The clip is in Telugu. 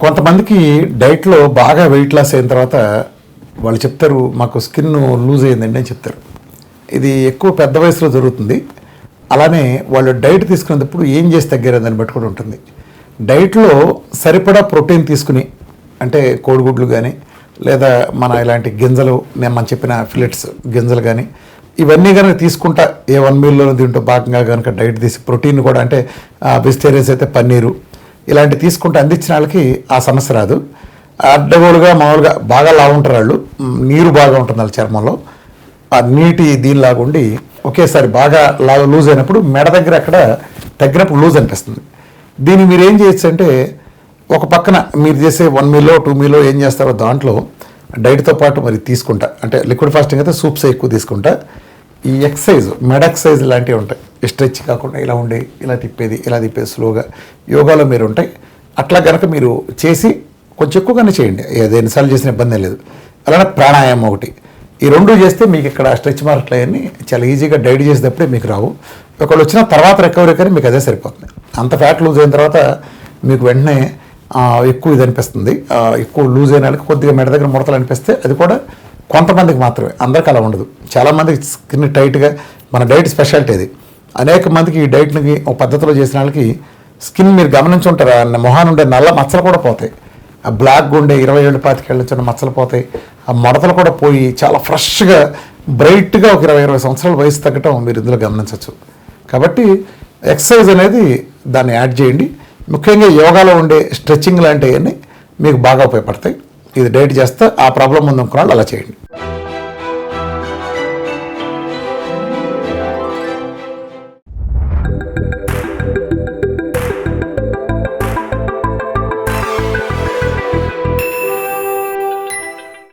కొంతమందికి డైట్లో బాగా వెయిట్ లాస్ అయిన తర్వాత వాళ్ళు చెప్తారు మాకు స్కిన్ లూజ్ అయ్యిందండి అని చెప్తారు. ఇది ఎక్కువ పెద్ద వయసులో జరుగుతుంది. అలానే వాళ్ళు డైట్ తీసుకునేటప్పుడు ఏం చేసి తగ్గారో దాన్ని బట్టి కూడా ఉంటుంది. డైట్లో సరిపడా ప్రోటీన్ తీసుకుని, అంటే కోడిగుడ్లు కానీ లేదా మన ఇలాంటి గింజలు, మనం చెప్పిన ఫిలెట్స్ గింజలు కానీ ఇవన్నీ కనుక తీసుకుంటా ఏ 1 మీల్లో దీంట్లో భాగంగా కనుక డైట్ తీసి ప్రోటీన్ కూడా, అంటే వెజిటేరియన్స్ అయితే పన్నీరు ఇలాంటి తీసుకుంటే అందించిన వాళ్ళకి ఆ సమస్య రాదు. అడ్డగోలుగా మామూలుగా బాగా లావు ఉంటారు వాళ్ళు, నీరు బాగా ఉంటుంది వాళ్ళ చర్మంలో, ఆ నీటి దీనిలాగా ఉండి ఒకేసారి బాగా లూజ్ అయినప్పుడు మెడ దగ్గర అక్కడ తగ్గినప్పుడు లూజ్ అనిపిస్తుంది. దీన్ని మీరు ఏం చేయొచ్చు అంటే, ఒక పక్కన మీరు చేసే 1 మీలో 2 మీలో ఏం చేస్తారో దాంట్లో డైట్తో పాటు మరి తీసుకుంటా, అంటే లిక్విడ్ ఫాస్టింగ్ అయితే సూప్స్ ఎక్కువ తీసుకుంటా, ఈ ఎక్సర్సైజ్ మెడ ఎక్సర్సైజ్ లాంటివి ఉంటాయి. స్ట్రెచ్ కాకుండా ఇలా ఉండి ఇలా తిప్పేది స్లోగా యోగాలో మీరు ఉంటాయి. అట్లా కనుక మీరు చేసి కొంచెం ఎక్కువగానే చేయండి, ఎన్నిసార్లు చేసిన ఇబ్బంది లేదు. అలానే ప్రాణాయామం ఒకటి, ఈ 2 చేస్తే మీకు ఇక్కడ స్ట్రెచ్ మార్క్లు అవన్నీ చాలా ఈజీగా డైట్ చేసేటప్పుడే మీకు రావు. ఒకళ్ళు వచ్చిన తర్వాత రికవరీ కానీ మీకు అదే సరిపోతుంది. అంత ఫ్యాట్ లూజ్ అయిన తర్వాత మీకు వెంటనే ఎక్కువ ఇది అనిపిస్తుంది. ఎక్కువ లూజ్ అయిన వాళ్ళకి కొద్దిగా మెడ దగ్గర ముడతలు అనిపిస్తే అది కూడా కొంతమందికి మాత్రమే, అందరికీ అలా ఉండదు. చాలామందికి స్కిన్ టైట్గా, మన డైట్ స్పెషాలిటీ అది. అనేక మందికి ఈ డైట్ని ఒక పద్ధతిలో చేసిన వాళ్ళకి స్కిన్ మీరు గమనించి ఉంటారు, మొహాన్ని ఉండే నల్ల మచ్చలు కూడా పోతాయి, ఆ బ్లాక్గా ఉండే 20 ఏళ్ళు 25 ఏళ్ళ నుంచి మచ్చలు పోతాయి, ఆ మడతలు కూడా పోయి చాలా ఫ్రెష్గా బ్రైట్గా ఒక 20 సంవత్సరాల వయసు తగ్గటం మీరు ఇందులో గమనించవచ్చు. కాబట్టి ఎక్సర్సైజ్ అనేది దాన్ని యాడ్ చేయండి. ముఖ్యంగా యోగాలో ఉండే స్ట్రెచ్చింగ్ లాంటివన్నీ మీకు బాగా ఉపయోగపడతాయి. ఇది డైట్ చేస్తే ఆ ప్రాబ్లం ముందు అనుకున్న వాళ్ళు అలా చేయండి.